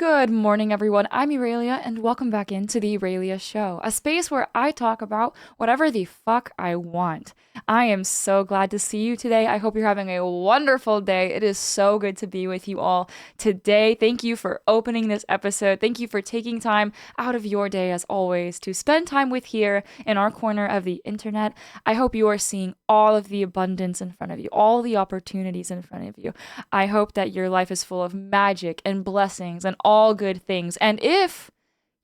Good morning, everyone. I'm Eralia, and welcome back into the Eralia Show, a space where I talk about whatever the fuck I want. I am so glad to see you today. I hope you're having a wonderful day. It is so good to be with you all today. Thank you for opening this episode. Thank you for taking time out of your day, as always, to spend time with here in our corner of the internet. I hope you are seeing all of the abundance in front of you, all the opportunities in front of you. I hope that your life is full of magic and blessings and all good things. And if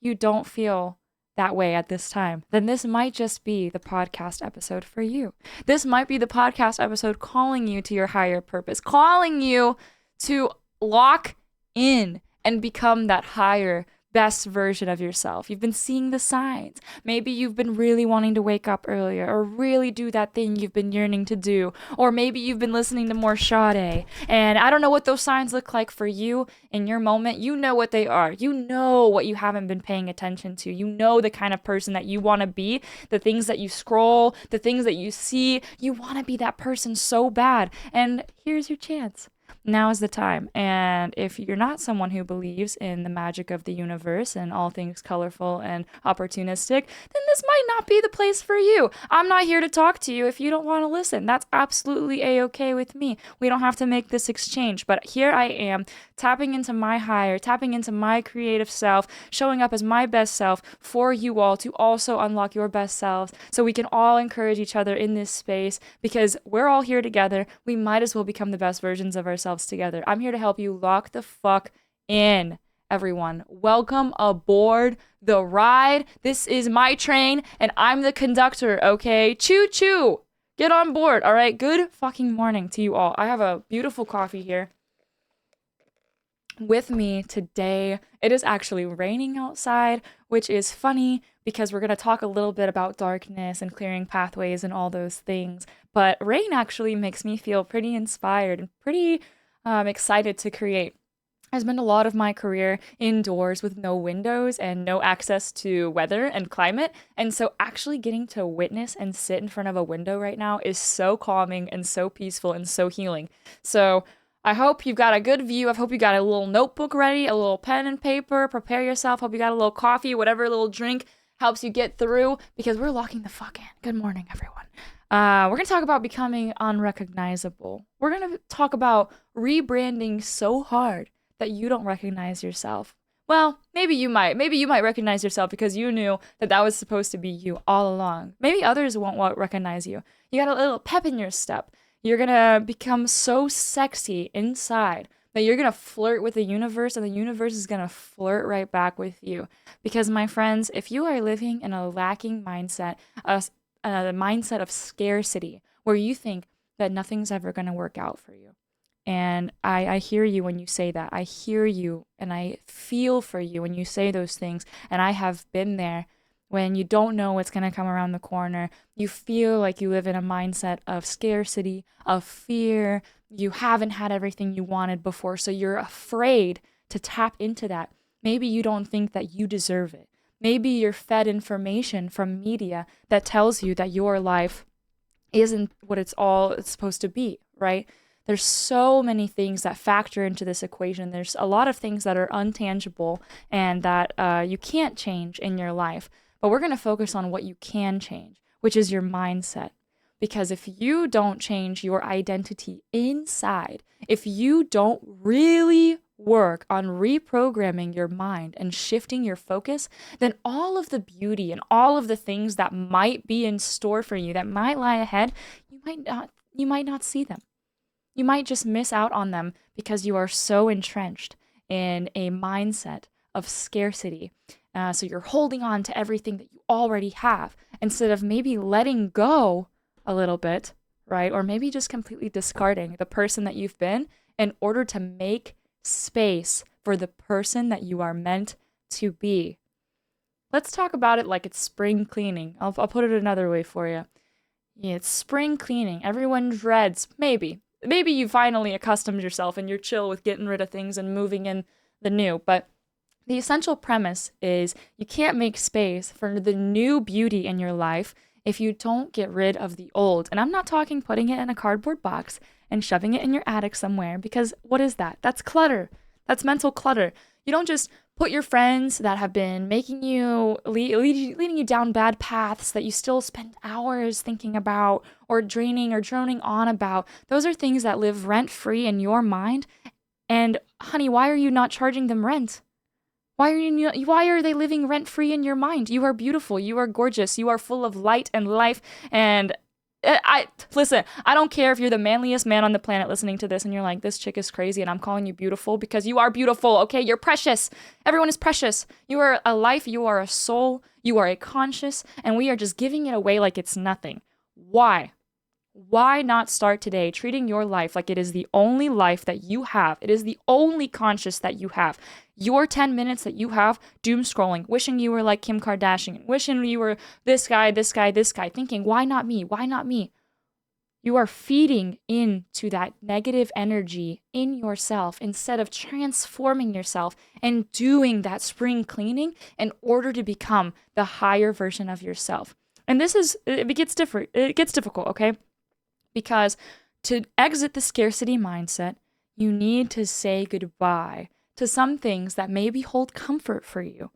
you don't feel that way at this time, then this might just be the podcast episode for you. This might be the podcast episode calling you to your higher purpose, calling you to lock in and become that higher, best version of yourself. You've been seeing the signs. Maybe you've been really wanting to wake up earlier or really do that thing you've been yearning to do. Or maybe you've been listening to more Sade. And I don't know what those signs look like for you in your moment. You know what they are. You know what you haven't been paying attention to. You know the kind of person that you want to be, the things that you scroll, the things that you see. You want to be that person so bad. And here's your chance. Now is the time. And if you're not someone who believes in the magic of the universe and all things colorful and opportunistic, then this might not be the place for you. I'm not here to talk to you if you don't want to listen. That's absolutely a-okay with me. We don't have to make this exchange. But here I am, tapping into my higher, tapping into my creative self, showing up as my best self for you all to also unlock your best selves so we can all encourage each other in this space because we're all here together. We might as well become the best versions of ourselves together. I'm here to help you lock the fuck in, everyone. Welcome aboard the ride. This is my train and I'm the conductor, okay? Choo choo. Get on board, all right? Good fucking morning to you all. I have a beautiful coffee here with me today. It is actually raining outside, which is funny because we're going to talk a little bit about darkness and clearing pathways and all those things. But rain actually makes me feel pretty inspired and pretty excited to create. I spent a lot of my career indoors with no windows and no access to weather and climate. And so actually getting to witness and sit in front of a window right now is so calming and so peaceful and so healing. So I hope you've got a good view. I hope you got a little notebook ready, a little pen and paper. Prepare yourself. Hope you got a little coffee, whatever little drink helps you get through because we're locking the fuck in. Good morning, everyone. We're going to talk about becoming unrecognizable. We're going to talk about rebranding so hard that you don't recognize yourself. Well, maybe you might. Maybe you might recognize yourself because you knew that that was supposed to be you all along. Maybe others won't recognize you. You got a little pep in your step. You're going to become so sexy inside that you're going to flirt with the universe and the universe is going to flirt right back with you. Because, my friends, if you are living in a lacking mindset, a mindset of scarcity, where you think that nothing's ever going to work out for you. And I hear you when you say that. I hear you and I feel for you when you say those things. And I have been there when you don't know what's going to come around the corner. You feel like you live in a mindset of scarcity, of fear. You haven't had everything you wanted before, so you're afraid to tap into that. Maybe you don't think that you deserve it. Maybe you're fed information from media that tells you that your life isn't what it's supposed to be, right? There's so many things that factor into this equation. There's a lot of things that are untangible and that you can't change in your life. But we're going to focus on what you can change, which is your mindset. Because if you don't change your identity inside, if you don't really work on reprogramming your mind and shifting your focus, then all of the beauty and all of the things that might be in store for you, that might lie ahead, you might not see them. You might just miss out on them because you are so entrenched in a mindset of scarcity. So you're holding on to everything that you already have instead of maybe letting go a little bit, right? Or maybe just completely discarding the person that you've been in order to make space for the person that you are meant to be. Let's talk about it like it's spring cleaning. I'll put it another way for you. Yeah, it's spring cleaning. Everyone dreads, maybe you finally accustomed yourself and you're chill with getting rid of things and moving in the new. But the essential premise is you can't make space for the new beauty in your life if you don't get rid of the old. And I'm not talking putting it in a cardboard box and shoving it in your attic somewhere, because what is that? That's clutter. That's mental clutter. You don't just put your friends that have been making you, leading you down bad paths that you still spend hours thinking about or draining or droning on about. Those are things that live rent free in your mind. And honey, why are you not charging them rent? Why are they living rent free in your mind? You are beautiful. You are gorgeous. You are full of light and life. And listen, I don't care if you're the manliest man on the planet listening to this and you're like, this chick is crazy and I'm calling you beautiful, because you are beautiful, okay? You're precious. Everyone is precious. You are a life, you are a soul, you are a conscious, and we are just giving it away like it's nothing. Why? Why not start today treating your life like it is the only life that you have? It is the only conscious that you have. Your 10 minutes that you have doom scrolling, wishing you were like Kim Kardashian, wishing you were this guy, thinking, why not me? Why not me? You are feeding into that negative energy in yourself instead of transforming yourself and doing that spring cleaning in order to become the higher version of yourself. And it gets difficult, okay? Because to exit the scarcity mindset, you need to say goodbye to some things that maybe hold comfort for you.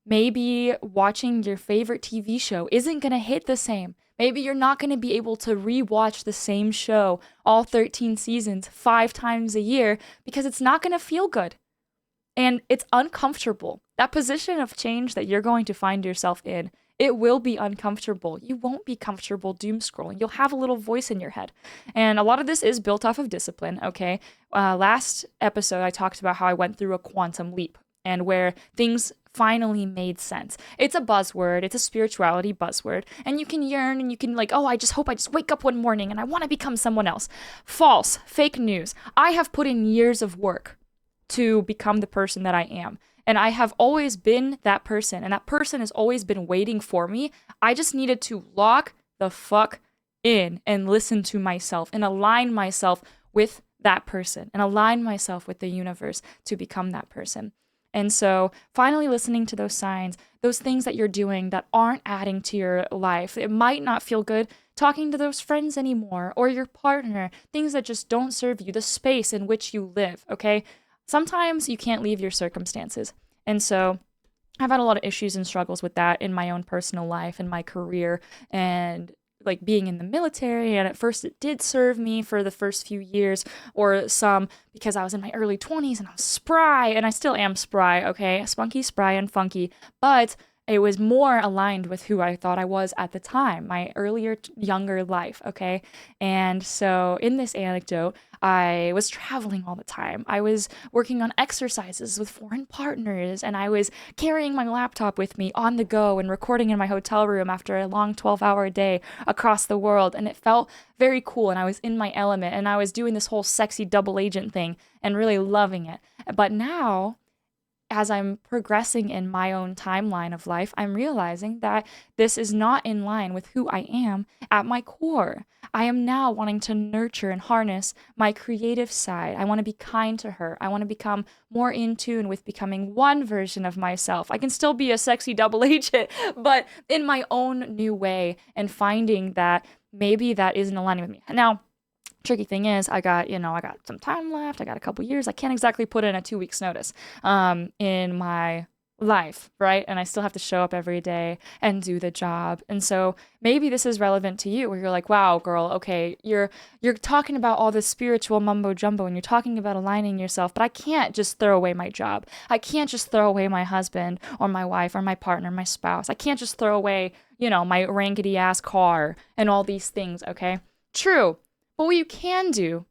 Maybe watching your favorite TV show isn't going to hit the same. Maybe you're not going to be able to rewatch the same show, all 13 seasons, 5 times a year, because it's not going to feel good. And it's uncomfortable. That position of change that you're going to find yourself in, it will be uncomfortable. You won't be comfortable doom scrolling. You'll have a little voice in your head. And a lot of this is built off of discipline, okay? Last episode, I talked about how I went through a quantum leap and where things finally made sense. It's a buzzword. It's a spirituality buzzword. And you can yearn and you can like, oh, I just hope I just wake up one morning and I want to become someone else. False, fake news. I have put in years of work to become the person that I am. And I have always been that person, and that person has always been waiting for me. I just needed to lock the fuck in and listen to myself and align myself with that person and align myself with the universe to become that person. And so finally listening to those signs, those things that you're doing that aren't adding to your life, it might not feel good talking to those friends anymore or your partner, things that just don't serve you, the space in which you live, okay? Sometimes you can't leave your circumstances. And so I've had a lot of issues and struggles with that in my own personal life and my career and like being in the military. And at first it did serve me for the first few years or some because I was in my early 20s and I was spry and I still am spry, okay? Spunky, spry, and funky. But it was more aligned with who I thought I was at the time, my earlier, younger life, okay? And so in this anecdote, I was traveling all the time. I was working on exercises with foreign partners, and I was carrying my laptop with me on the go and recording in my hotel room after a long 12-hour day across the world. And it felt very cool, and I was in my element, and I was doing this whole sexy double agent thing and really loving it. But now, as I'm progressing in my own timeline of life, I'm realizing that this is not in line with who I am at my core. I am now wanting to nurture and harness my creative side. I want to be kind to her. I want to become more in tune with becoming one version of myself. I can still be a sexy double agent, but in my own new way, and finding that maybe that isn't aligning with me. Now, tricky thing is I got some time left. I got a couple years. I can't exactly put in a 2 weeks notice in my life, right? And I still have to show up every day and do the job. And so maybe this is relevant to you where you're like, wow, girl, okay, you're talking about all this spiritual mumbo jumbo and you're talking about aligning yourself, but I can't just throw away my job. I can't just throw away my husband or my wife or my partner, my spouse. I can't just throw away, my rankety ass car and all these things, okay? True. But what you can do,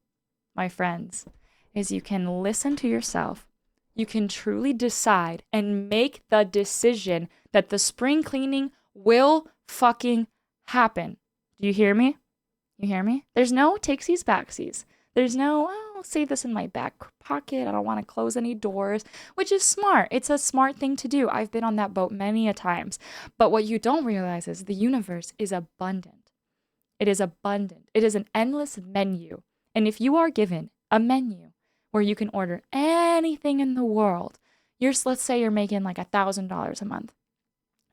my friends, is you can listen to yourself. You can truly decide and make the decision that the spring cleaning will fucking happen. Do you hear me? You hear me? There's no takesies backsies. There's no, I'll save this in my back pocket. I don't want to close any doors, which is smart. It's a smart thing to do. I've been on that boat many a times. But what you don't realize is the universe is abundant. It is abundant. It is an endless menu. And if you are given a menu where you can order anything in the world, let's say you're making like $1,000 a month.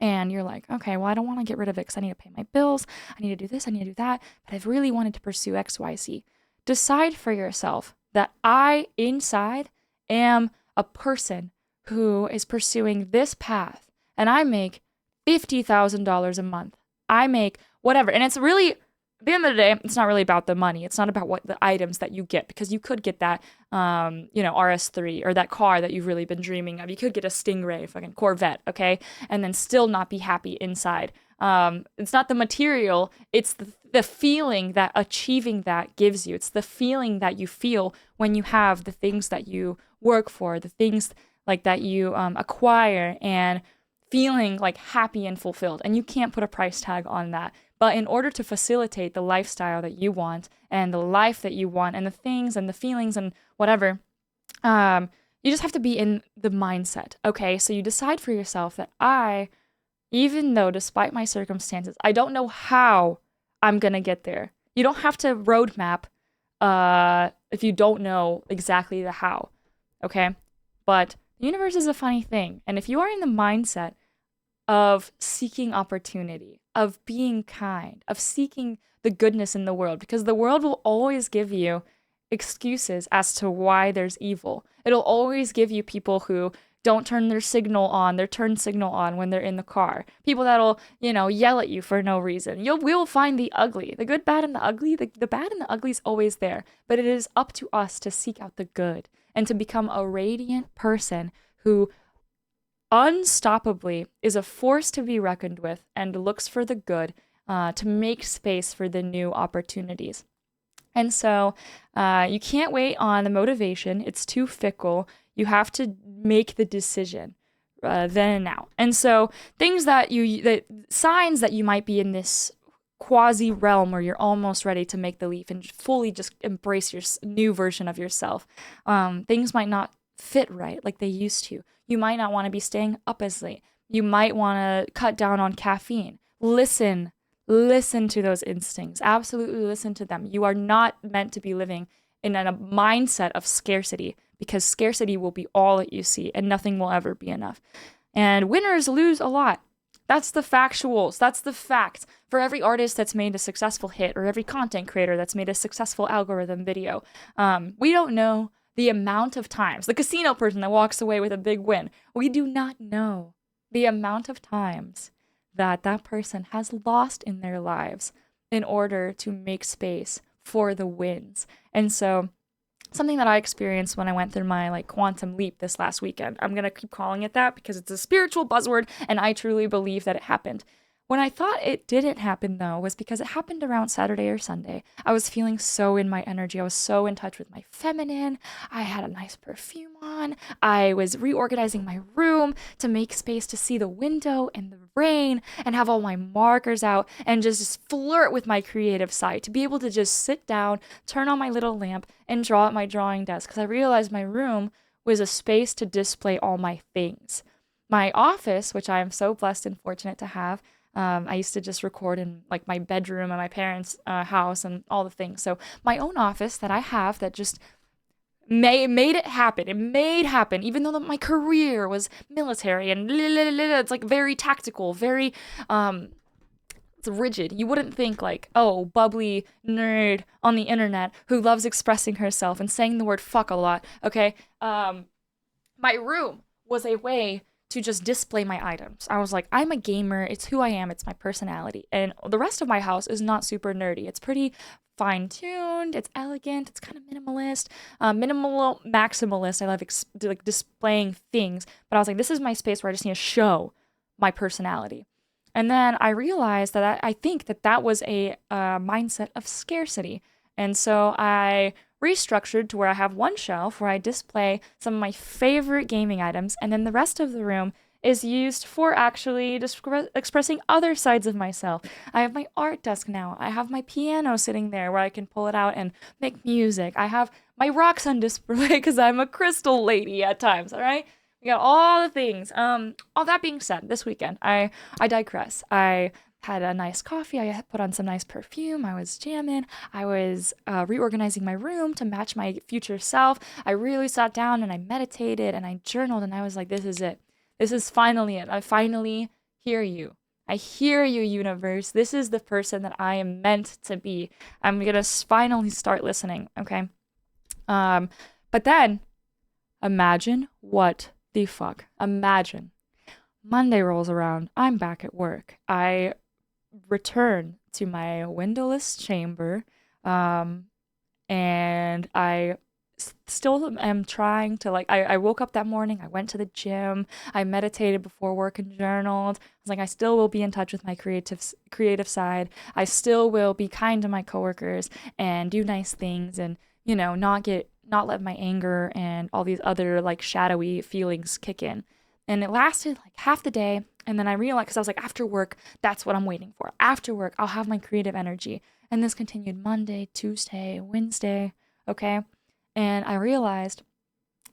And you're like, okay, well, I don't want to get rid of it because I need to pay my bills. I need to do this. I need to do that. But I've really wanted to pursue X, Y, Z. Decide for yourself that I, inside, am a person who is pursuing this path and I make $50,000 a month. I make whatever. And it's really, at the end of the day, it's not really about the money. It's not about what the items that you get, because you could get that, RS3 or that car that you've really been dreaming of. You could get a Stingray, fucking Corvette, okay? And then still not be happy inside. It's not the material, it's the feeling that achieving that gives you. It's the feeling that you feel when you have the things that you work for, the things like that you acquire, and feeling like happy and fulfilled. And you can't put a price tag on that. But in order to facilitate the lifestyle that you want and the life that you want and the things and the feelings and whatever, you just have to be in the mindset. Okay, so you decide for yourself that even though despite my circumstances, I don't know how I'm going to get there. You don't have to roadmap if you don't know exactly the how. Okay, but the universe is a funny thing. And if you are in the mindset of seeking opportunity, of being kind, of seeking the goodness in the world, because the world will always give you excuses as to why there's evil. It'll always give you people who don't turn their turn signal on when they're in the car. People that'll, yell at you for no reason. We will find the ugly, the good, bad, and the ugly. The bad and the ugly is always there, but it is up to us to seek out the good and to become a radiant person who unstoppably is a force to be reckoned with and looks for the good, to make space for the new opportunities. And so you can't wait on the motivation. It's too fickle. You have to make the decision then and now. And so signs that you might be in this quasi realm where you're almost ready to make the leap and fully just embrace your new version of yourself. Things might not fit right like they used to. You might not want to be staying up as late. You might want to cut down on caffeine. Listen to those instincts. Absolutely listen to them. You are not meant to be living in a mindset of scarcity, because scarcity will be all that you see and nothing will ever be enough. And winners lose a lot. That's the factuals. That's the facts. For every artist that's made a successful hit, or every content creator that's made a successful algorithm video, we don't know the amount of times, the casino person that walks away with a big win, we do not know the amount of times that person has lost in their lives in order to make space for the wins. And so something that I experienced when I went through my quantum leap this last weekend, I'm going to keep calling it that because it's a spiritual buzzword and I truly believe that it happened. When I thought it didn't happen, though, was because it happened around Saturday or Sunday. I was feeling so in my energy. I was so in touch with my feminine. I had a nice perfume on. I was reorganizing my room to make space to see the window and the rain and have all my markers out and just flirt with my creative side, to be able to just sit down, turn on my little lamp, and draw at my drawing desk, because I realized my room was a space to display all my things. My office, which I am so blessed and fortunate to have, I used to just record in my bedroom and my parents' house and all the things. So my own office that I have that just made it happen. It made happen, even though my career was military and it's very tactical, very it's rigid. You wouldn't think bubbly nerd on the internet who loves expressing herself and saying the word fuck a lot. Okay, my room was a way to just display my items. I was like, I'm a gamer. It's who I am. It's my personality. And the rest of my house is not super nerdy. It's pretty fine-tuned. It's elegant. It's kind of minimalist. Minimal maximalist. I love displaying things. But I was like, this is my space where I just need to show my personality. And then I realized that I think that was a mindset of scarcity. And so I restructured to where I have one shelf where I display some of my favorite gaming items, and then the rest of the room is used for actually expressing other sides of myself. I have my art desk now. I have my piano sitting there where I can pull it out and make music. I have my rocks on display because I'm a crystal lady at times, all right? We got all the things. All that being said, this weekend, I digress. I had a nice coffee. I put on some nice perfume. I was jamming. I was reorganizing my room to match my future self. I really sat down and I meditated and I journaled, and I was like, this is it. This is finally it. I finally hear you. I hear you, universe. This is the person that I am meant to be. I'm going to finally start listening, okay? But then imagine what the fuck? Imagine Monday rolls around. I'm back at work. I return to my windowless chamber, um, and I still am trying to like. I woke up that morning. I went to the gym. I meditated before work and journaled. I was like, I still will be in touch with my creative side. I still will be kind to my coworkers and do nice things, and not let my anger and all these other like shadowy feelings kick in. And it lasted like half the day. And then I realized, because I was like, after work, that's what I'm waiting for. After work, I'll have my creative energy. And this continued Monday, Tuesday, Wednesday. Okay. And I realized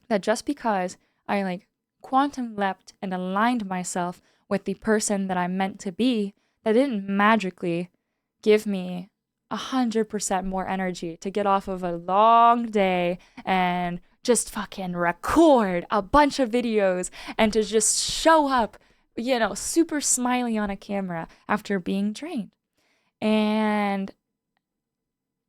that just because I like quantum leapt and aligned myself with the person that I'm meant to be, that didn't magically give me 100% more energy to get off of a long day and just fucking record a bunch of videos and to just show up, super smiley on a camera after being drained. And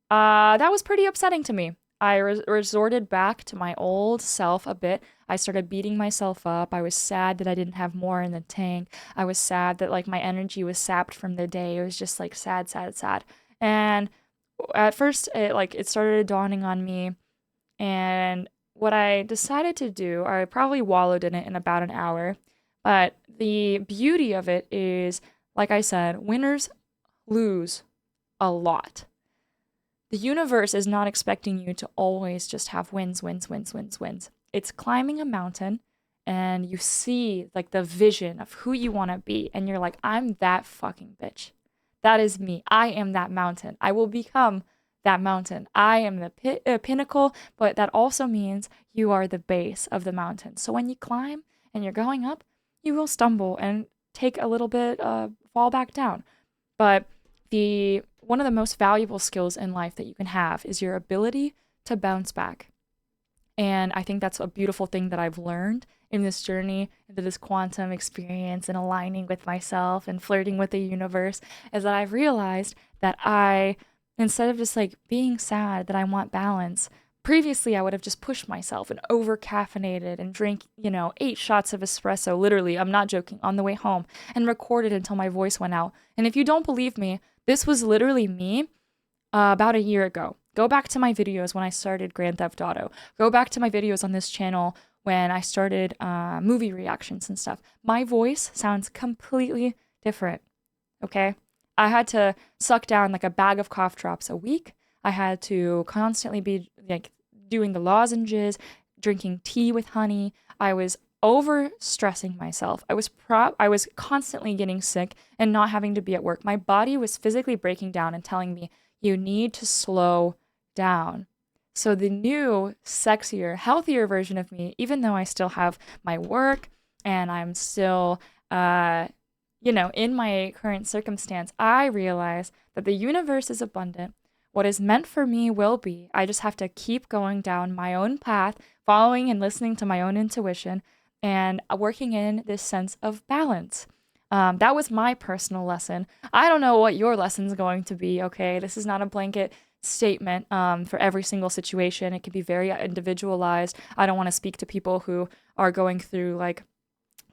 that was pretty upsetting to me. I resorted back to my old self a bit. I started beating myself up. I was sad that I didn't have more in the tank. I was sad that like my energy was sapped from the day. It was just like sad, sad, sad. And at first it started dawning on me, and what I decided to do, I probably wallowed in it in about an hour. But the beauty of it is, like I said, winners lose a lot. The universe is not expecting you to always just have wins, wins, wins, wins, wins. It's climbing a mountain and you see like the vision of who you want to be. And you're like, I'm that fucking bitch. That is me. I am that mountain. I will become that mountain. I am the pinnacle, but that also means you are the base of the mountain. So when you climb and you're going up, you will stumble and take a little bit, fall back down. But one of the most valuable skills in life that you can have is your ability to bounce back. And I think that's a beautiful thing that I've learned in this journey, into this quantum experience and aligning with myself and flirting with the universe, is that I've realized that instead of just like being sad that I want balance, previously I would have just pushed myself and over caffeinated and drank, 8 shots of espresso, literally, I'm not joking, on the way home, and recorded until my voice went out. And if you don't believe me, this was literally me about a year ago. Go back to my videos when I started Grand Theft Auto. Go back to my videos on this channel when I started movie reactions and stuff. My voice sounds completely different, okay? I had to suck down like a bag of cough drops a week. I had to constantly be like doing the lozenges, drinking tea with honey. I was over stressing myself. I was constantly getting sick and not having to be at work. My body was physically breaking down and telling me, you need to slow down. So the new, sexier, healthier version of me, even though I still have my work and I'm still, in my current circumstance, I realize that the universe is abundant. What is meant for me will be. I just have to keep going down my own path, following and listening to my own intuition, and working in this sense of balance. That was my personal lesson. I don't know what your lesson's going to be, okay? This is not a blanket statement for every single situation. It can be very individualized. I don't want to speak to people who are going through, like,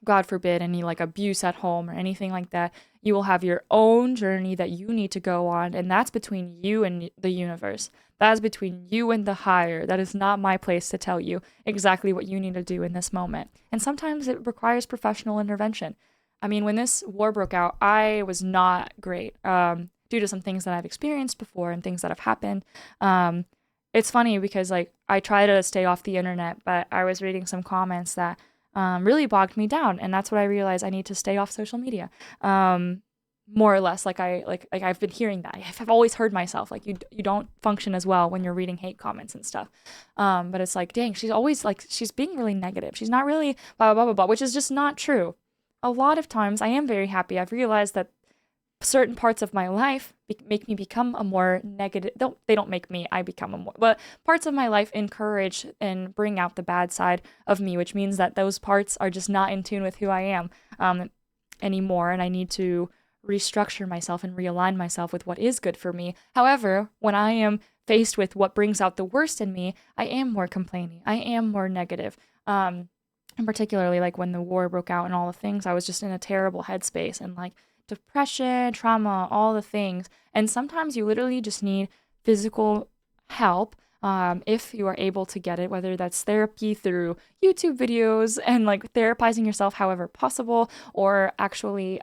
God forbid, any like abuse at home or anything like that. You will have your own journey that you need to go on, and that's between you and the universe. That is between you and the higher. That is not my place to tell you exactly what you need to do in this moment. And sometimes it requires professional intervention. I mean, when this war broke out, I was not great due to some things that I've experienced before and things that have happened. It's funny because like I try to stay off the internet, but I was reading some comments that really bogged me down, and that's what I realized. I need to stay off social media, more or less. I've been hearing that. I've always heard myself like you don't function as well when you're reading hate comments and stuff. But it's like, dang, she's always like she's being really negative. She's not really blah blah blah blah, which is just not true. A lot of times I am very happy. I've realized that certain parts of my life make me become a more negative. They don't make me. I become a more. But parts of my life encourage and bring out the bad side of me, which means that those parts are just not in tune with who I am anymore, and I need to restructure myself and realign myself with what is good for me. However, when I am faced with what brings out the worst in me, I am more complaining. I am more negative. And particularly like when the war broke out and all the things, I was just in a terrible headspace and like depression, trauma, all the things. And sometimes you literally just need physical help, if you are able to get it, whether that's therapy through YouTube videos and like therapizing yourself however possible, or actually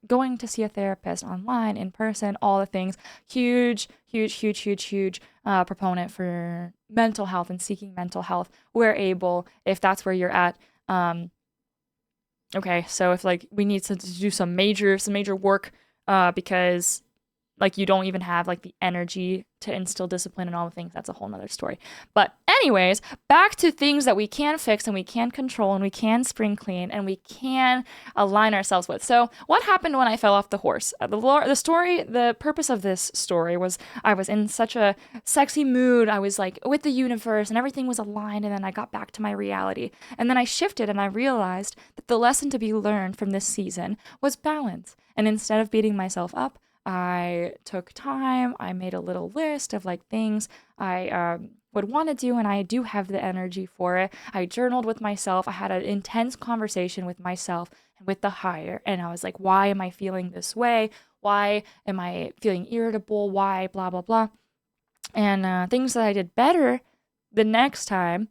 going to see a therapist online, in person, all the things. Huge, huge, huge, huge, huge proponent for mental health and seeking mental health. We're able, if that's where you're at. Okay, so if like we need to do some major work, because like you don't even have like the energy to instill discipline and all the things, that's a whole nother story. But anyways, back to things that we can fix and we can control and we can spring clean and we can align ourselves with. So what happened when I fell off the horse? The purpose of this story was I was in such a sexy mood. I was like with the universe and everything was aligned, and then I got back to my reality. And then I shifted and I realized that the lesson to be learned from this season was balance. And instead of beating myself up, I took time. I made a little list of like things I would want to do, and I do have the energy for it. I journaled with myself. I had an intense conversation with myself and with the higher, and I was like, why am I feeling this way? Why am I feeling irritable? Why? Blah, blah, blah. And things that I did better the next time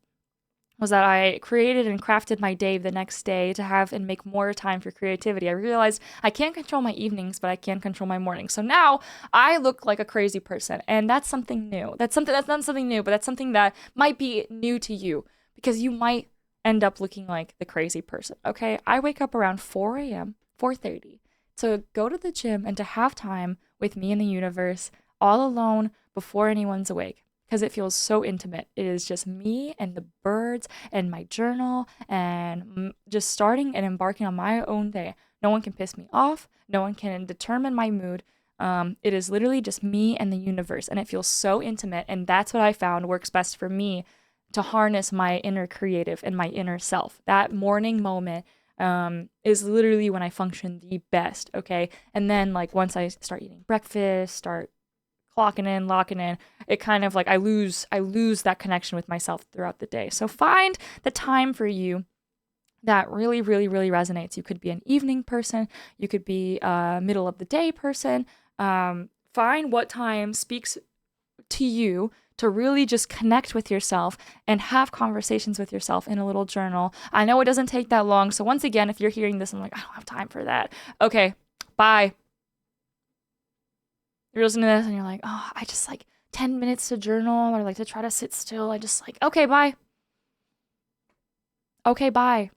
was that I created and crafted my day the next day to have and make more time for creativity. I realized I can't control my evenings, but I can control my mornings. So now I look like a crazy person, and that's something new. That's not something new, but that's something that might be new to you, because you might end up looking like the crazy person. Okay, I wake up around 4 a.m., 4:30 to go to the gym and to have time with me and the universe all alone before anyone's awake, because it feels so intimate. It is just me and the birds and my journal and just starting and embarking on my own day. No one can piss me off. No one can determine my mood. It is literally just me and the universe, and it feels so intimate. And that's what I found works best for me to harness my inner creative and my inner self. That morning moment is literally when I function the best. Okay. And then like once I start eating breakfast, start clocking in, locking in, it kind of like I lose that connection with myself throughout the day. So find the time for you that really, really, really resonates. You could be an evening person. You could be a middle of the day person. Find what time speaks to you to really just connect with yourself and have conversations with yourself in a little journal. I know it doesn't take that long. So once again, if you're hearing this, I'm like, I don't have time for that. Okay, bye. You're listening to this and you're like, oh, I just like 10 minutes to journal or like to try to sit still. I just like, okay, bye. Okay, bye.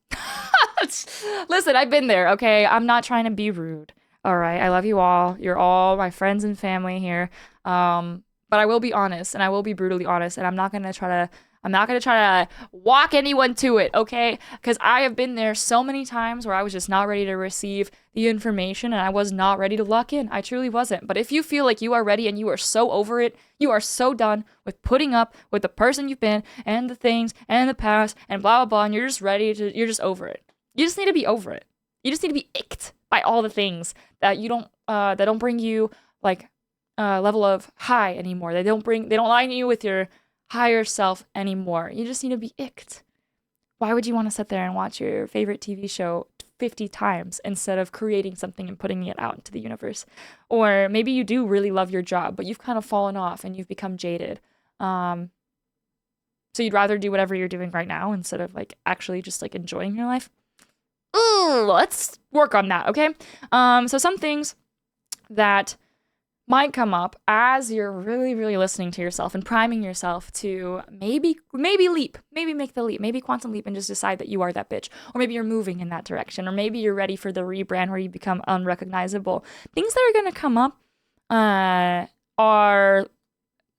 Listen, I've been there, okay? I'm not trying to be rude. All right, I love you all. You're all my friends and family here. But I will be honest, and I will be brutally honest, and I'm not gonna try to walk anyone to it, okay? Because I have been there so many times where I was just not ready to receive the information and I was not ready to lock in. I truly wasn't. But if you feel like you are ready and you are so over it, you are so done with putting up with the person you've been and the things and the past and blah, blah, blah, and you're just over it. You just need to be over it. You just need to be icked by all the things that that don't bring you like level of high anymore. They don't align you with your higher self anymore. You just need to be icked. Why would you want to sit there and watch your favorite TV show 50 times instead of creating something and putting it out into the universe? Or maybe you do really love your job, but you've kind of fallen off and you've become jaded. So you'd rather do whatever you're doing right now instead of like actually just like enjoying your life. Ooh, let's work on that, okay? So some things that might come up as you're really, really listening to yourself and priming yourself to maybe leap, maybe make the leap, maybe quantum leap and just decide that you are that bitch. Or maybe you're moving in that direction. Or maybe you're ready for the rebrand where you become unrecognizable. Things that are going to come up are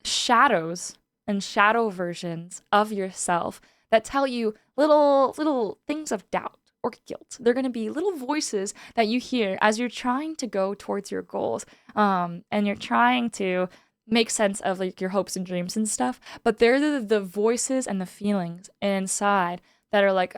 shadows and shadow versions of yourself that tell you little things of doubt or guilt. They're going to be little voices that you hear as you're trying to go towards your goals, and you're trying to make sense of like your hopes and dreams and stuff. But they're the voices and the feelings inside that are like,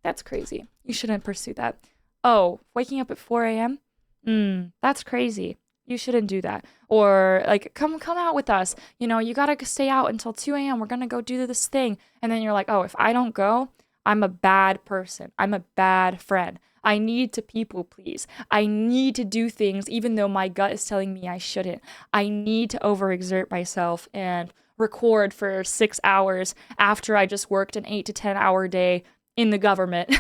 that's crazy. You shouldn't pursue that. Oh, waking up at 4 a.m. That's crazy. You shouldn't do that. Or like, come out with us. You know, you gotta stay out until 2 a.m. We're gonna go do this thing. And then you're like, oh, if I don't go, I'm a bad person. I'm a bad friend. I need to people please. I need to do things even though my gut is telling me I shouldn't. I need to overexert myself and record for 6 hours after I just worked an 8 to 10 hour day in the government.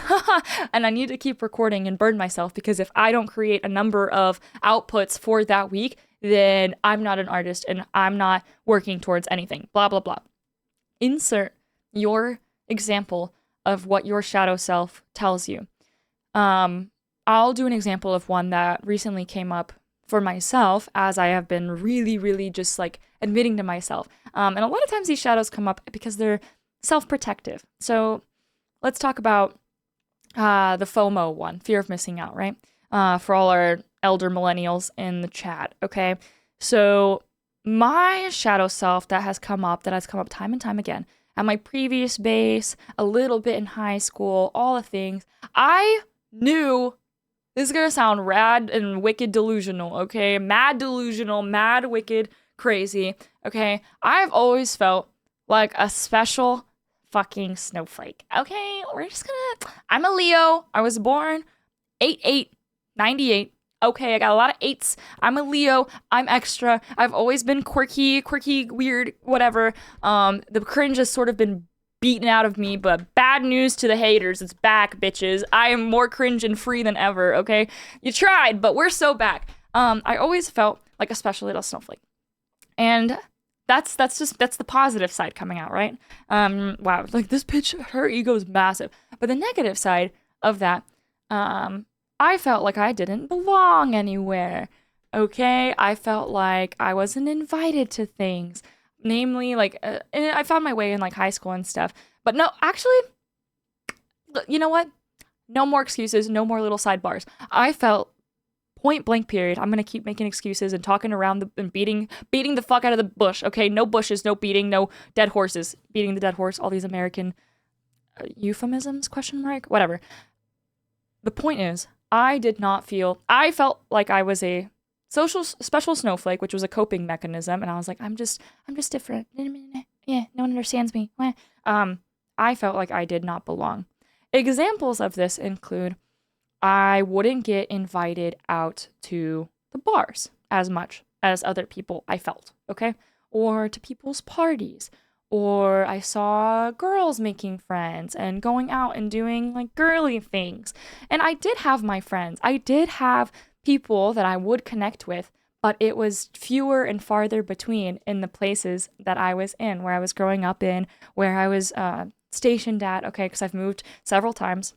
And I need to keep recording and burn myself, because if I don't create a number of outputs for that week, then I'm not an artist and I'm not working towards anything. Blah, blah, blah. Insert your example of what your shadow self tells you. I'll do an example of one that recently came up for myself, as I have been really, really just like admitting to myself. And a lot of times these shadows come up because they're self-protective. So let's talk about the FOMO one, fear of missing out, right? For all our elder millennials in the chat, okay? So my shadow self that has come up time and time again at my previous base, a little bit in high school, all the things, I knew this is gonna sound rad and wicked delusional, okay? Mad delusional, mad wicked crazy, okay? I've always felt like a special fucking snowflake, okay? I'm a Leo. I was born 8/8/98. Okay, I got a lot of 8s. I'm a Leo. I'm extra. I've always been quirky, weird, whatever. The cringe has sort of been beaten out of me, but bad news to the haters. It's back, bitches. I am more cringe and free than ever, okay? You tried, but we're so back. I always felt like a special little snowflake. And that's the positive side coming out, right? Wow, like this bitch, her ego is massive. But the negative side of that, I felt like I didn't belong anywhere, okay? I felt like I wasn't invited to things. Namely, like, and I found my way in, like, high school and stuff. But no, actually, you know what? No more excuses, no more little sidebars. I felt point blank period. I'm gonna keep making excuses and talking around and beating the fuck out of the bush, okay? No bushes, no beating, no dead horses. Beating the dead horse, all these American euphemisms, question mark? Whatever. The point is, I felt like I was a special snowflake, which was a coping mechanism, and I was like, I'm just different. Yeah, no one understands me. I felt like I did not belong. Examples of this include I wouldn't get invited out to the bars as much as other people, I felt, okay? Or to people's parties. Or I saw girls making friends and going out and doing like girly things. And I did have my friends. I did have people that I would connect with, but it was fewer and farther between in the places that I was in, where I was growing up in, where I was stationed at, okay, because I've moved several times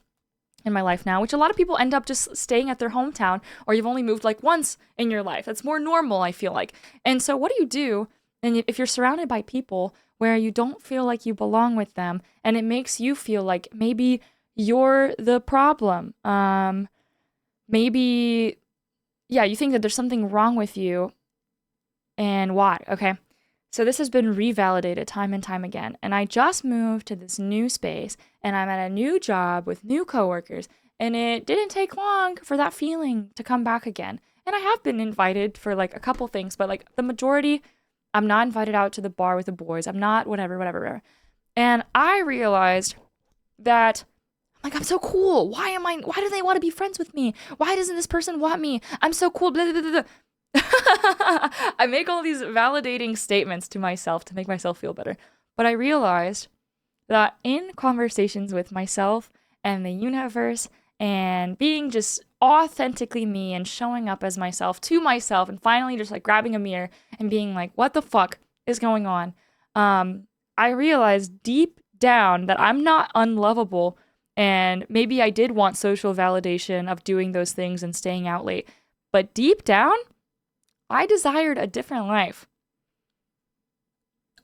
in my life now, which a lot of people end up just staying at their hometown, or you've only moved like once in your life. That's more normal, I feel like. And so what do you do? And if you're surrounded by people where you don't feel like you belong with them, and it makes you feel like maybe you're the problem, maybe, yeah, you think that there's something wrong with you, and why, okay? So this has been revalidated time and time again, and I just moved to this new space, and I'm at a new job with new coworkers, and it didn't take long for that feeling to come back again. And I have been invited for like a couple things, but like the majority, I'm not invited out to the bar with the boys. I'm not whatever. And I realized that like, I'm so cool. Why do they want to be friends with me? Why doesn't this person want me? I'm so cool. Blah, blah, blah, blah. I make all these validating statements to myself to make myself feel better. But I realized that in conversations with myself and the universe and being just authentically me and showing up as myself to myself and finally just like grabbing a mirror and being like, what the fuck is going on? I realized deep down that I'm not unlovable, and maybe I did want social validation of doing those things and staying out late. But deep down, I desired a different life.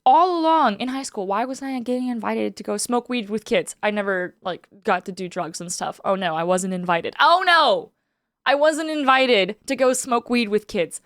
All along in high school, why wasn't I getting invited to go smoke weed with kids? I never, like, got to do drugs and stuff. Oh no, I wasn't invited. Oh no! I wasn't invited to go smoke weed with kids.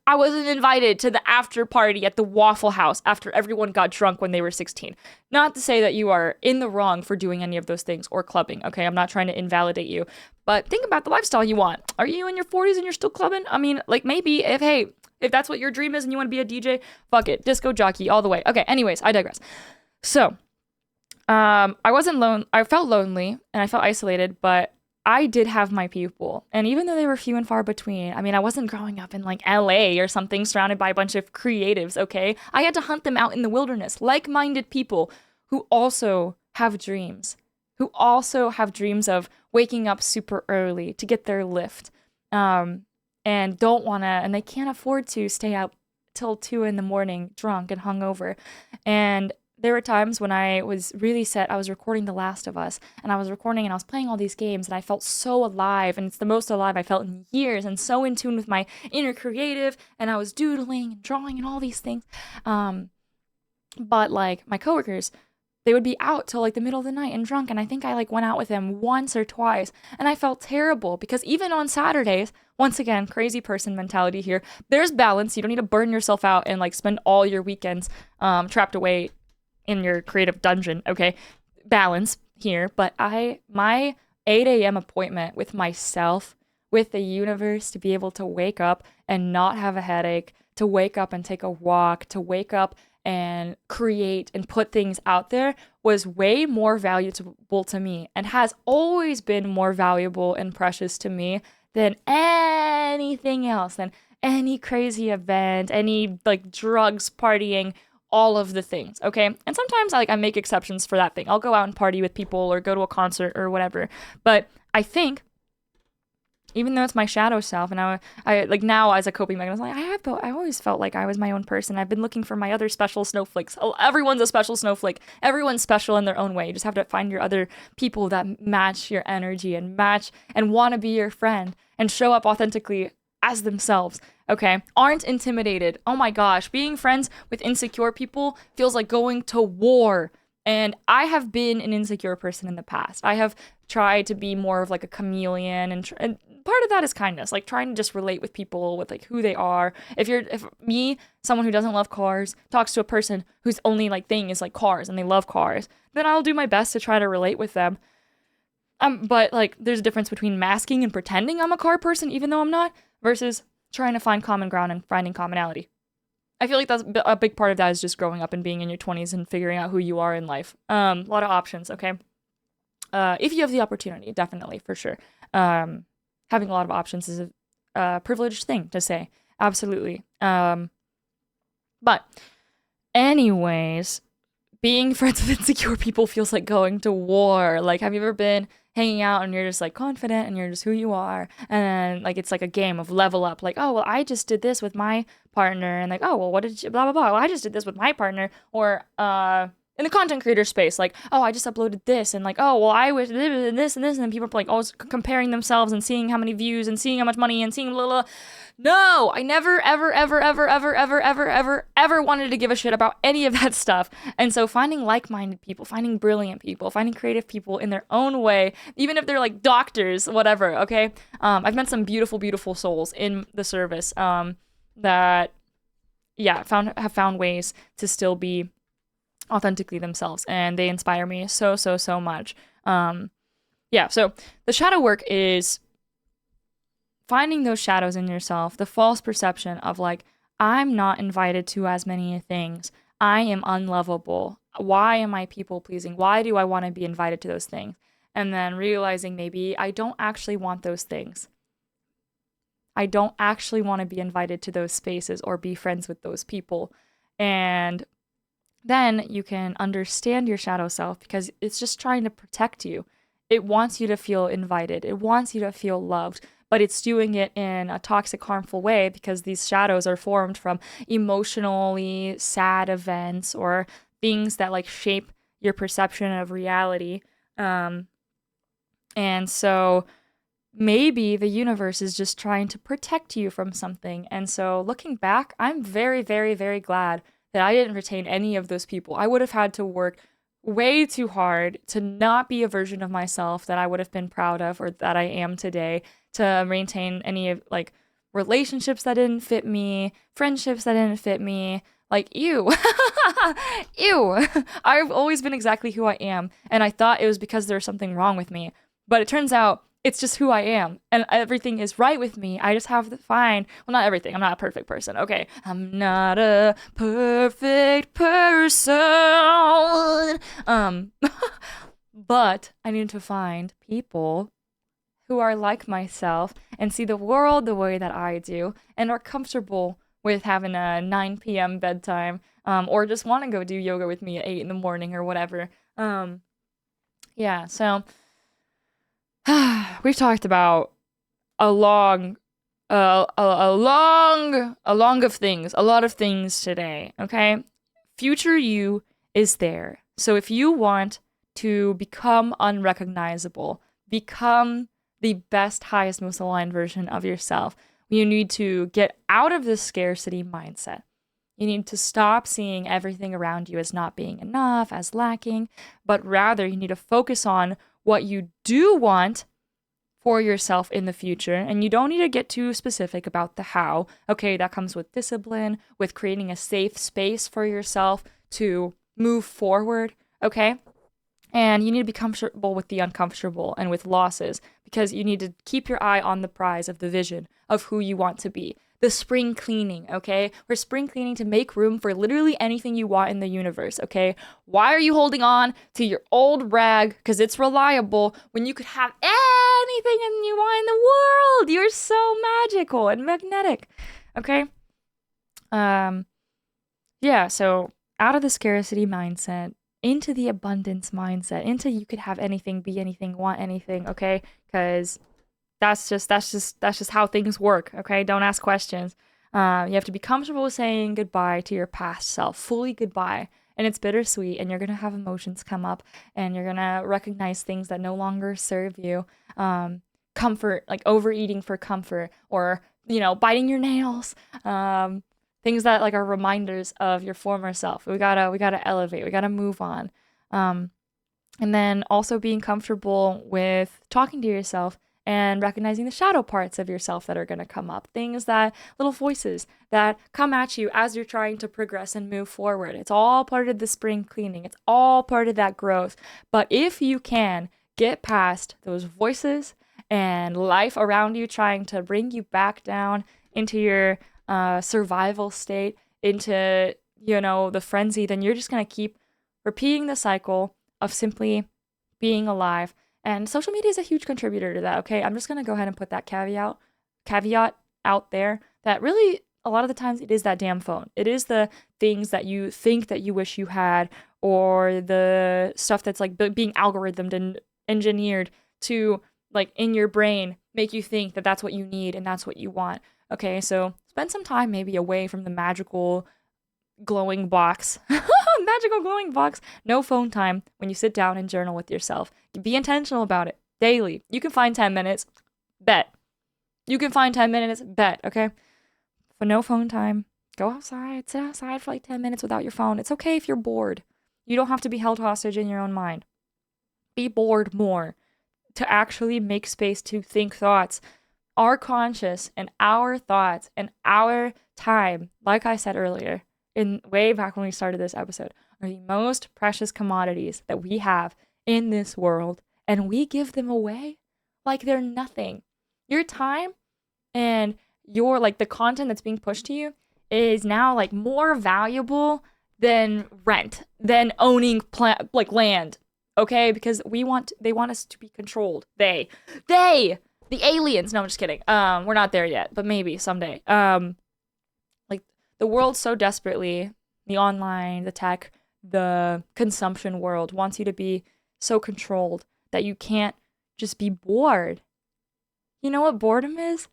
I wasn't invited to the after party at the Waffle House after everyone got drunk when they were 16. Not to say that you are in the wrong for doing any of those things or clubbing, okay? I'm not trying to invalidate you. But think about the lifestyle you want. Are you in your 40s and you're still clubbing? I mean, like, maybe if that's what your dream is and you want to be a DJ, fuck it. Disco jockey all the way. Okay, anyways, I digress. So, I wasn't lone. I felt lonely and I felt isolated, but I did have my people. And even though they were few and far between, I mean, I wasn't growing up in like LA or something surrounded by a bunch of creatives, okay? I had to hunt them out in the wilderness, like-minded people who also have dreams, who also have dreams of waking up super early to get their lift. And don't want to, and they can't afford to stay out till 2 in the morning drunk and hungover. And there were times when I was really set. I was recording The Last of Us, and I was recording and I was playing all these games, and I felt so alive, and it's the most alive I felt in years, and so in tune with my inner creative, and I was doodling and drawing and all these things. But like my coworkers, they would be out till like the middle of the night and drunk, and I think I like went out with them once or twice, and I felt terrible because even on Saturdays, once again, crazy person mentality here, there's balance. You don't need to burn yourself out and like spend all your weekends trapped away in your creative dungeon, okay? Balance here, but my 8 a.m. appointment with myself, with the universe, to be able to wake up and not have a headache, to wake up and take a walk, to wake up and create and put things out there was way more valuable to me and has always been more valuable and precious to me than anything else, than any crazy event, any like drugs, partying, all of the things, okay? And sometimes I make exceptions for that thing. I'll go out and party with people or go to a concert or whatever. But I think even though it's my shadow self, and I like now as a coping mechanism, like I always felt like I was my own person. I've been looking for my other special snowflakes. Oh, everyone's a special snowflake. Everyone's special in their own way. You just have to find your other people that match your energy and match and want to be your friend and show up authentically as themselves, okay? Aren't intimidated. Oh my gosh, being friends with insecure people feels like going to war. And I have been an insecure person in the past. I have tried to be more of like a chameleon, and part of that is kindness, like trying to just relate with people with like who they are. If me, someone who doesn't love cars, talks to a person whose only like thing is like cars and they love cars, then I'll do my best to try to relate with them. But like there's a difference between masking and pretending I'm a car person, even though I'm not, versus trying to find common ground and finding commonality. I feel like that's a big part of that is just growing up and being in your 20s and figuring out who you are in life. A lot of options, okay? If you have the opportunity, definitely, for sure. Having a lot of options is a privileged thing to say. Absolutely. But anyways, being friends with insecure people feels like going to war. Like, have you ever been hanging out and you're just like confident and you're just who you are, and then like it's like a game of level up, like, oh well, I just did this with my partner, and like, oh well, what did you blah blah blah, well, I just did this with my partner, or in the content creator space, like, oh, I just uploaded this, and like, oh well, I wish this and this, and then people are like always comparing themselves and seeing how many views and seeing how much money and seeing blah blah. No, I never ever wanted to give a shit about any of that stuff. And so finding like-minded people, finding brilliant people, finding creative people in their own way, even if they're like doctors, whatever, okay? I've met some beautiful souls in the service that, yeah, have found ways to still be authentically themselves, and they inspire me so much. Yeah, so the shadow work is finding those shadows in yourself, the false perception of like, I'm not invited to as many things. I am unlovable. Why am I people pleasing? Why do I want to be invited to those things? And then realizing maybe I don't actually want those things. I don't actually want to be invited to those spaces or be friends with those people. And then you can understand your shadow self, because it's just trying to protect you. It wants you to feel invited. It wants you to feel loved. But it's doing it in a toxic, harmful way, because these shadows are formed from emotionally sad events or things that like shape your perception of reality. And so maybe the universe is just trying to protect you from something. And so looking back, I'm very glad that I didn't retain any of those people. I would have had to work way too hard to not be a version of myself that I would have been proud of or that I am today, to maintain any of like relationships that didn't fit me, friendships that didn't fit me. Like, ew. Ew. I've always been exactly who I am, and I thought it was because there was something wrong with me. But it turns out It's just who I am, and everything is right with me. I just have to find, well, not everything. I'm not a perfect person. Okay, I'm not a perfect person. Um, but I need to find people who are like myself and see the world the way that I do and are comfortable with having a 9 p.m. bedtime, or just want to go do yoga with me at 8 in the morning or whatever. Yeah, so we've talked about a long, a long of things, a lot of things today, okay? Future you is there. So if you want to become unrecognizable, become the best, highest, most aligned version of yourself, you need to get out of this scarcity mindset. You need to stop seeing everything around you as not being enough, as lacking, but rather you need to focus on what you do want for yourself in the future. And you don't need to get too specific about the how. Okay, that comes with discipline, with creating a safe space for yourself to move forward. Okay. And you need to be comfortable with the uncomfortable and with losses because you need to keep your eye on the prize of the vision of who you want to be. The spring cleaning, okay? We're spring cleaning to make room for literally anything you want in the universe, okay? Why are you holding on to your old rag because it's reliable when you could have anything you want in the world? You're so magical and magnetic, okay? Yeah, so out of the scarcity mindset, into the abundance mindset, into you could have anything, be anything, want anything, okay? Because that's just how things work, okay? Don't ask questions. You have to be comfortable with saying goodbye to your past self, fully goodbye. And it's bittersweet, and you're gonna have emotions come up, and you're gonna recognize things that no longer serve you. Comfort, like overeating for comfort, or biting your nails. Things that like are reminders of your former self. We gotta elevate. We gotta move on. Um, and then also being comfortable with talking to yourself and recognizing the shadow parts of yourself that are going to come up. Things that, little voices that come at you as you're trying to progress and move forward. It's all part of the spring cleaning, it's all part of that growth. But if you can get past those voices and life around you trying to bring you back down into your survival state, into, the frenzy, then you're just going to keep repeating the cycle of simply being alive. And social media is a huge contributor to that, okay? I'm just going to go ahead and put that caveat out there that really a lot of the times it is that damn phone. It is the things that you think that you wish you had, or the stuff that's like being algorithmed and engineered to, like, in your brain make you think that that's what you need and that's what you want. Okay, so spend some time maybe away from the magical glowing box. Magical glowing box. No phone time when you sit down and journal with yourself. Be intentional about it daily. You can find 10 minutes. Bet. You can find 10 minutes. Bet. Okay. For no phone time, go outside. Sit outside for like 10 minutes without your phone. It's okay if you're bored. You don't have to be held hostage in your own mind. Be bored more to actually make space to think thoughts. Our conscious and our thoughts and our time, like I said earlier, in way back when we started this episode, are the most precious commodities that we have in this world, and we give them away like they're nothing. Your time and your, like, the content that's being pushed to you is now like more valuable than rent, than owning like land, okay? Because they want us to be controlled. They the aliens. No, I'm just kidding. We're not there yet, but maybe someday. Like, the world so desperately, the online, the tech, the consumption world wants you to be so controlled that you can't just be bored. You know what boredom is?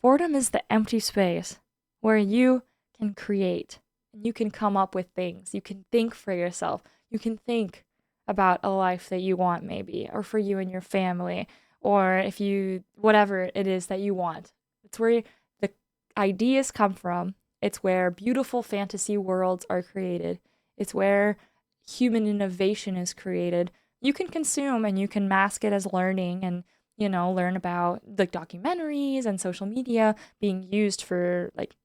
Boredom is the empty space where you can create and you can come up with things. You can think for yourself. You can think about a life that you want, maybe, or for you and your family, or if you, whatever it is that you want. It's where the ideas come from. It's where beautiful fantasy worlds are created. It's where human innovation is created. You can consume and you can mask it as learning and, learn about like documentaries and social media being used for like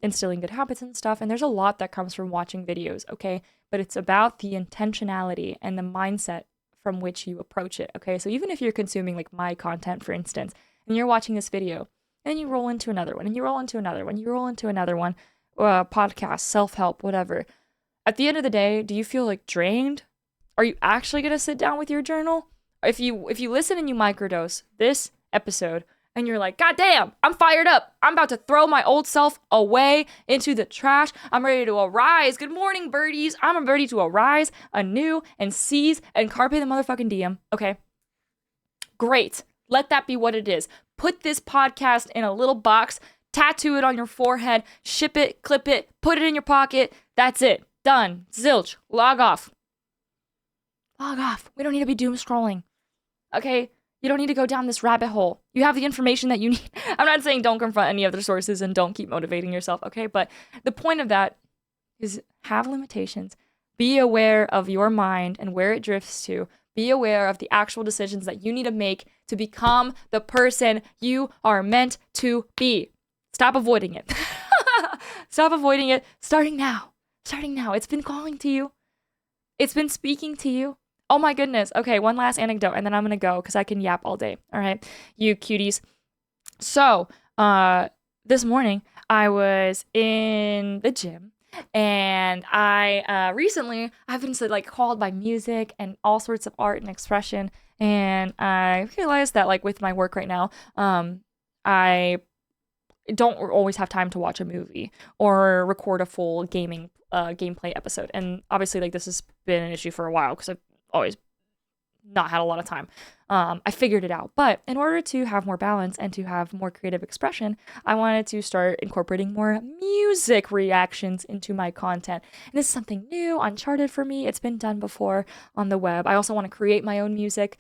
instilling good habits and stuff. And there's a lot that comes from watching videos, okay? But it's about the intentionality and the mindset from which you approach it. Okay, so even if you're consuming like my content, for instance, and you're watching this video, and you roll into another one, and you roll into another one, you roll into another one, podcast, self-help, whatever. At the end of the day, do you feel like drained? Are you actually gonna sit down with your journal? If you listen and you microdose this episode and you're like, God damn, I'm fired up. I'm about to throw my old self away into the trash. I'm ready to arise. Good morning, birdies. I'm ready to arise anew and seize and carpe the motherfucking diem. Okay. Great. Let that be what it is. Put this podcast in a little box, tattoo it on your forehead, ship it, clip it, put it in your pocket. That's it. Done. Zilch. Log off. Log off. We don't need to be doom scrolling. Okay? You don't need to go down this rabbit hole. You have the information that you need. I'm not saying don't confront any other sources and don't keep motivating yourself, okay? But the point of that is have limitations. Be aware of your mind and where it drifts to. Be aware of the actual decisions that you need to make to become the person you are meant to be. Stop avoiding it. Stop avoiding it. Starting now. Starting now. It's been calling to you. It's been speaking to you. Oh my goodness. Okay, one last anecdote and then I'm going to go because I can yap all day. All right, you cuties. So, this morning I was in the gym and I've been like called by music and all sorts of art and expression. And I realized that like with my work right now, I don't always have time to watch a movie or record a full gameplay episode. And obviously like this has been an issue for a while because I've always not had a lot of time. I figured it out. But in order to have more balance and to have more creative expression, I wanted to start incorporating more music reactions into my content. And this is something new, uncharted for me. It's been done before on the web. I also want to create my own music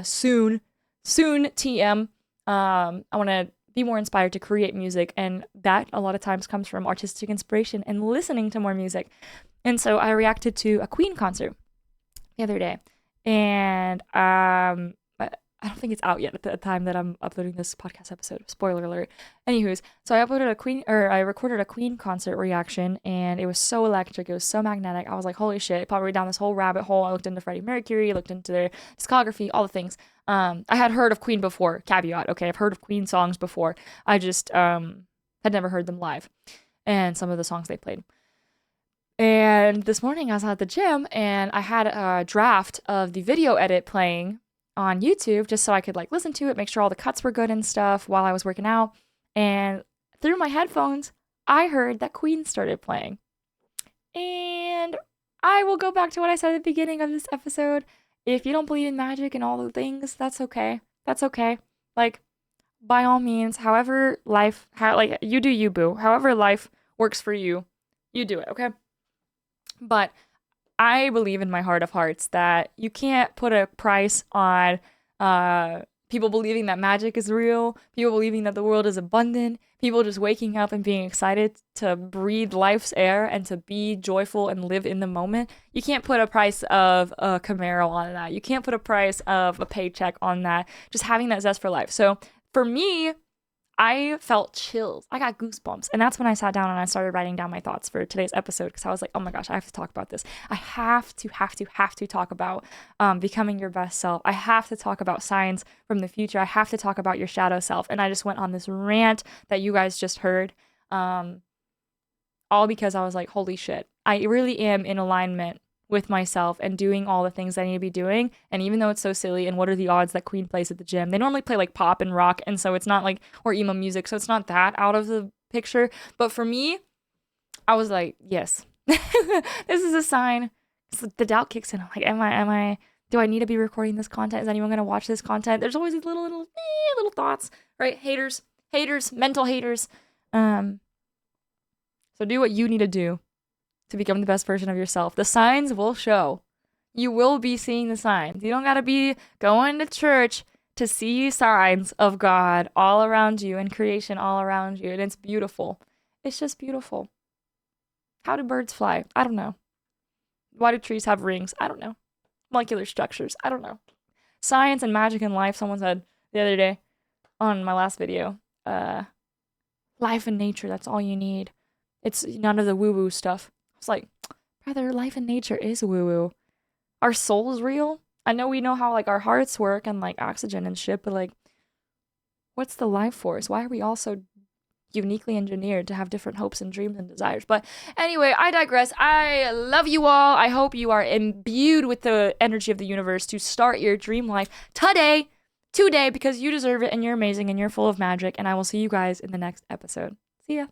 soon, TM. I want to be more inspired to create music. And that a lot of times comes from artistic inspiration and listening to more music. And so I reacted to a Queen concert the other day, and I don't think it's out yet at the time that I'm uploading this podcast episode. Spoiler alert. Anywho's, so I recorded a Queen concert reaction, and it was so electric, it was so magnetic. I was like, holy shit, probably down this whole rabbit hole. I looked into Freddie Mercury, looked into their discography, all the things. I had heard of Queen before, caveat, okay, I've heard of Queen songs before. I just had never heard them live, and some of the songs they played. And this morning I was at the gym and I had a draft of the video edit playing on YouTube just so I could like listen to it, make sure all the cuts were good and stuff while I was working out. And through my headphones, I heard that Queen started playing. And I will go back to what I said at the beginning of this episode. If you don't believe in magic and all the things, that's okay. That's okay. Like, by all means, however you do you, boo. However life works for you, you do it, okay? But I believe in my heart of hearts that you can't put a price on people believing that magic is real, people believing that the world is abundant, people just waking up and being excited to breathe life's air and to be joyful and live in the moment. You can't put a price of a Camaro on that. You can't put a price of a paycheck on that. Just having that zest for life. So for me, I felt chills. I got goosebumps. And that's when I sat down and I started writing down my thoughts for today's episode because I was like, oh my gosh, I have to talk about this. I have to talk about becoming your best self. I have to talk about signs from the future. I have to talk about your shadow self. And I just went on this rant that you guys just heard, all because I was like, holy shit, I really am in alignment with myself and doing all the things I need to be doing. And even though it's so silly, and what are the odds that Queen plays at the gym? They normally play like pop and rock, and so it's not like, or emo music, so it's not that out of the picture. But for me, I was like, yes, this is a sign. So the doubt kicks in. I'm like, do I need to be recording this content? Is anyone gonna watch this content? There's always these little thoughts, right? Haters, mental haters. So do what you need to do to become the best version of yourself. The signs will show. You will be seeing the signs. You don't gotta be going to church to see signs of God all around you and creation all around you. And it's beautiful. It's just beautiful. How do birds fly? I don't know. Why do trees have rings? I don't know. Molecular structures? I don't know. Science and magic and life, someone said the other day on my last video. Life and nature, that's all you need. It's none of the woo-woo stuff. It's like, brother, life and nature is woo-woo. Our soul's real. I know we know how like our hearts work and like oxygen and shit, but like what's the life force? Why are we all so uniquely engineered to have different hopes and dreams and desires? But anyway, I digress. I love you all. I hope you are imbued with the energy of the universe to start your dream life today, because you deserve it and you're amazing and you're full of magic. And I will see you guys in the next episode. See ya.